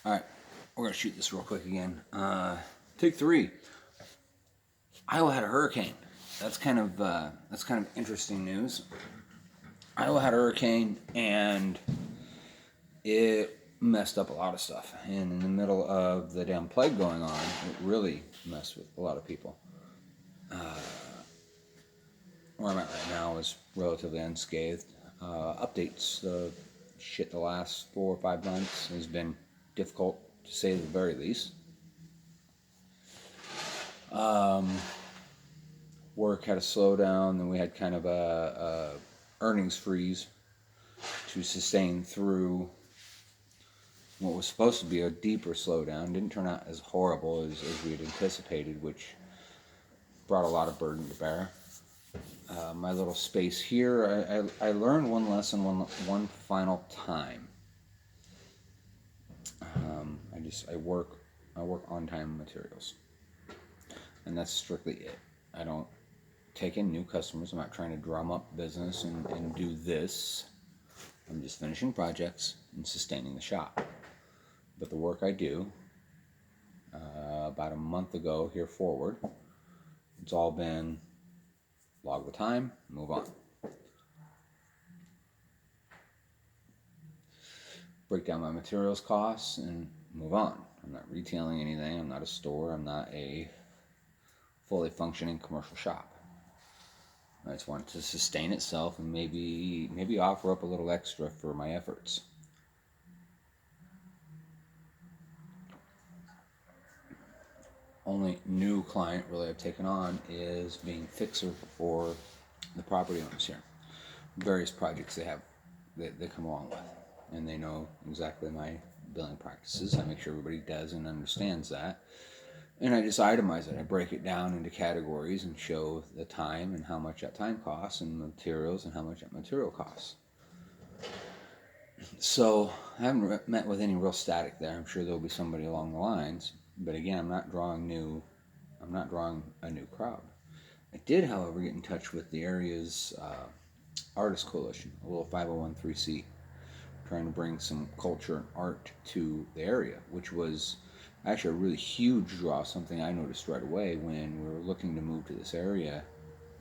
All right, we're gonna shoot this real quick again. Take three. Iowa had a hurricane. That's kind of interesting news. Iowa had a hurricane and it messed up a lot of stuff. And in the middle of the damn plague going on, it really messed with a lot of people. Where I'm at right now is relatively unscathed. Updates, the last 4 or 5 months has been difficult to say the very least. Work had a slowdown, then we had kind of a earnings freeze to sustain through what was supposed to be a deeper slowdown. Didn't turn out as horrible as we had anticipated, which brought a lot of burden to bear. My little space here, I learned one lesson one final time. I work on time materials, and that's strictly it. I don't take in new customers. I'm not trying to drum up business and do this. I'm just finishing projects and sustaining the shop. But the work I do, about a month ago here forward, it's all been log the time, move on. Break down my materials costs and move on. I'm not retailing anything. I'm not a store. I'm not a fully functioning commercial shop. I just want it to sustain itself and maybe offer up a little extra for my efforts. Only new client really I've taken on is being fixer for the property owners here. Various projects they have that they come along with, and they know exactly my billing practices. I make sure everybody does and understands that, and I just itemize it. I break it down into categories and show the time and how much that time costs, and materials and how much that material costs. So I haven't met with any real static there. I'm sure there'll be somebody along the lines, but again, I'm not drawing a new crowd. I did, however, get in touch with the area's artist coalition, a little 501c, trying to bring some culture and art to the area, which was actually a really huge draw, something I noticed right away when we were looking to move to this area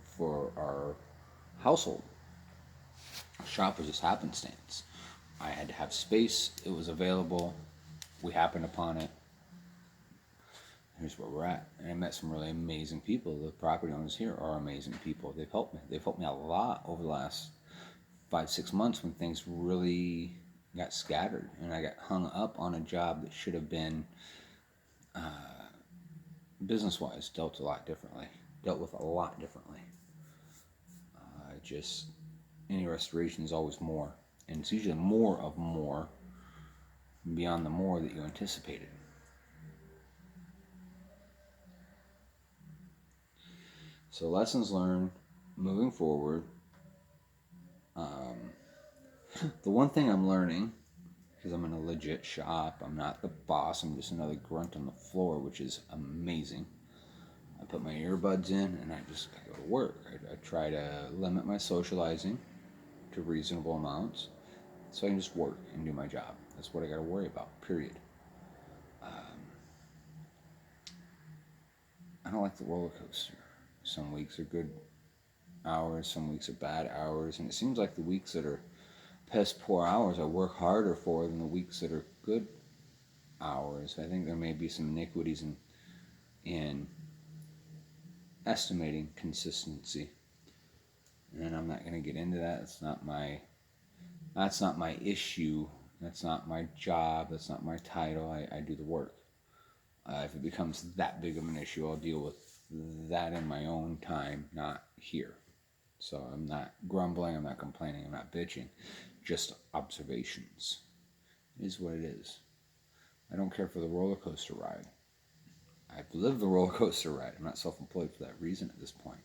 for our household. Shop was just happenstance. I had to have space, it was available, we happened upon it. Here's where we're at. And I met some really amazing people. The property owners here are amazing people. They've helped me. They've helped me a lot over the last 5, 6 months when things really got scattered and I got hung up on a job that should have been business-wise dealt with a lot differently. Just any restoration is always more, and it's usually more of more beyond the more that you anticipated. So lessons learned moving forward. The one thing I'm learning, because I'm in a legit shop, I'm not the boss, I'm just another grunt on the floor, which is amazing. I put my earbuds in and I go to work. I try to limit my socializing to reasonable amounts so I can just work and do my job. That's what I got to worry about, period. I don't like the roller coaster. Some weeks are good hours, some weeks are bad hours, and it seems like the weeks that are piss poor hours I work harder for than the weeks that are good hours. I think there may be some iniquities in estimating consistency, and I'm not going to get into that. That's not my issue. That's not my job. That's not my title. I do the work. If it becomes that big of an issue, I'll deal with that in my own time, not here. So I'm not grumbling, I'm not complaining, I'm not bitching. Just observations. It is what it is. I don't care for the roller coaster ride. I've lived the roller coaster ride. I'm not self-employed for that reason at this point.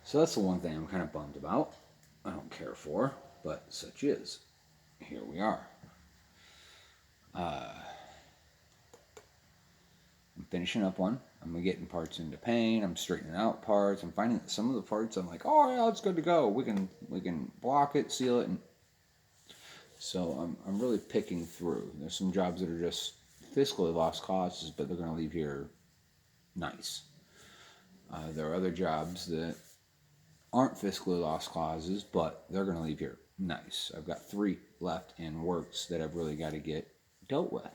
So that's the one thing I'm kind of bummed about. I don't care for, but such is. Here we are. I'm finishing up one. I'm getting parts into paint. I'm straightening out parts. I'm finding that some of the parts I'm like, oh yeah, it's good to go. We can block it, seal it, and so I'm really picking through. There's some jobs that are just fiscally lost causes, but they're going to leave here nice. There are other jobs that aren't fiscally lost causes, but they're going to leave here nice. I've got 3 left in works that I've really got to get dealt with.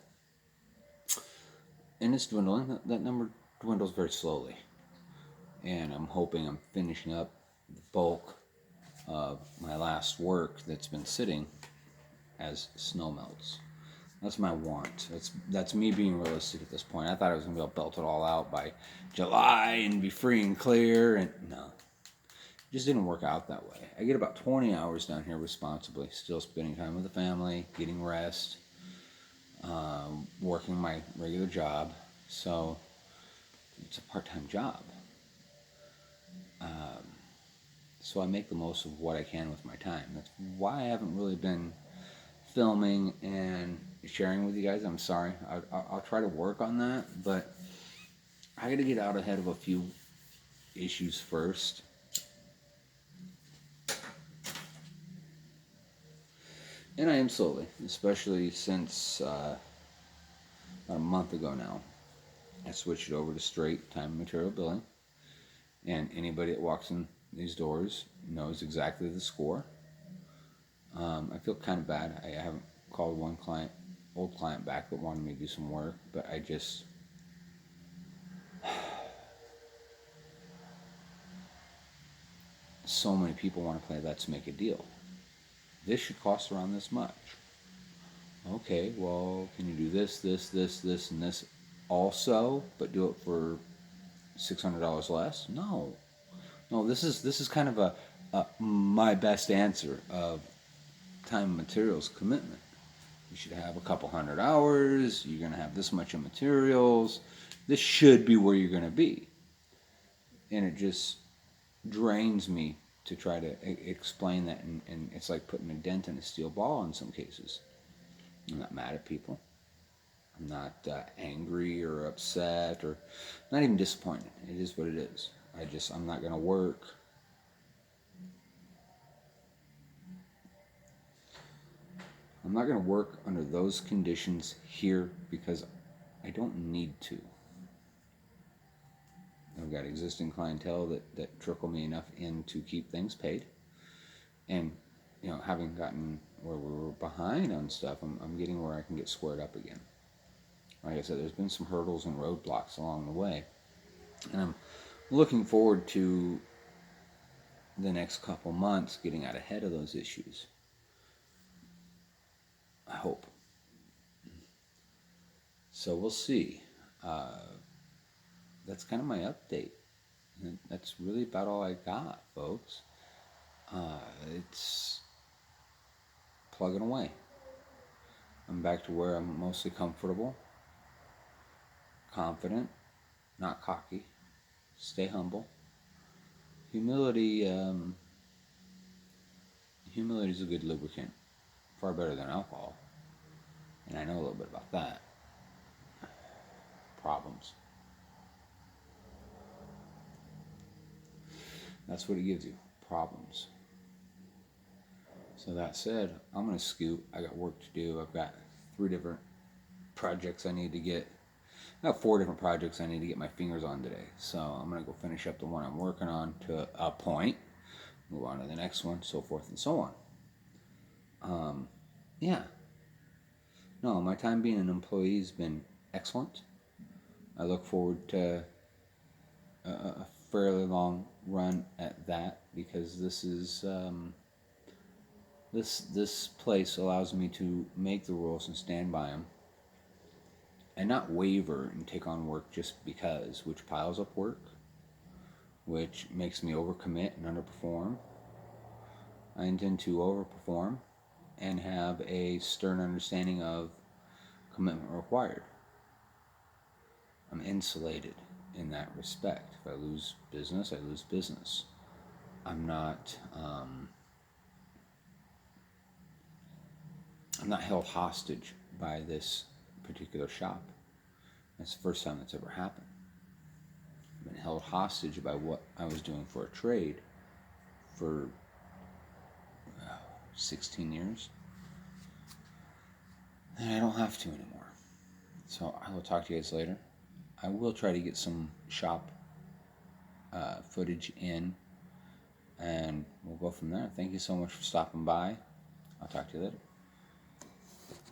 And it's dwindling. That number dwindles very slowly. And I'm hoping I'm finishing up the bulk of my last work that's been sitting as snow melts. That's my want. That's me being realistic at this point. I thought I was going to be able to belt it all out by July and be free and clear, and no. It just didn't work out that way. I get about 20 hours down here responsibly, still spending time with the family, getting rest, working my regular job. So it's a part-time job. So I make the most of what I can with my time. That's why I haven't really been filming and sharing with you guys. I'm sorry. I'll try to work on that, but I got to get out ahead of a few issues first. And I am slowly, especially since about a month ago now, I switched it over to straight time and material billing. And anybody that walks in these doors knows exactly the score. I feel kind of bad. I haven't called one old client back that wanted me to do some work, but I just... so many people want to play let's make a deal. This should cost around this much. Okay, well, can you do this, and this also, but do it for $600 less? No. This is kind of a my best answer of time and materials commitment. You should have a couple hundred hours. You're going to have this much of materials. This should be where you're going to be. And it just drains me to try to explain that, and it's like putting a dent in a steel ball in some cases. I'm not mad at people. I'm not angry or upset or not even disappointed. It is what it is. I'm not going to work. I'm not going to work under those conditions here because I don't need to. I've got existing clientele that trickle me enough in to keep things paid. And, having gotten where we were behind on stuff, I'm getting where I can get squared up again. Like I said, there's been some hurdles and roadblocks along the way. And I'm looking forward to the next couple months getting out ahead of those issues. I hope. So we'll see. That's kind of my update. And that's really about all I got, folks. It's plugging away. I'm back to where I'm mostly comfortable, confident, not cocky. Stay humble. Humility is a good lubricant, far better than alcohol. And I know a little bit about that. Problems. That's what it gives you, problems. So that said, I'm going to scoot. I got work to do. I've got 3 different projects I need to get. I have 4 different projects I need to get my fingers on today. So I'm going to go finish up the one I'm working on to a point, move on to the next one, so forth and so on. Yeah. No, my time being an employee has been excellent. I look forward to a fairly long run at that because this is this place allows me to make the rules and stand by them and not waver and take on work just because, which piles up work, which makes me overcommit and underperform. I intend to overperform and have a stern understanding of commitment required. I'm insulated in that respect. If I lose business, I lose business. I'm not held hostage by this particular shop. That's the first time that's ever happened. I've been held hostage by what I was doing for a trade for 16 years. And I don't have to anymore. So I will talk to you guys later. I will try to get some shop footage in, and we'll go from there. Thank you so much for stopping by. I'll talk to you later.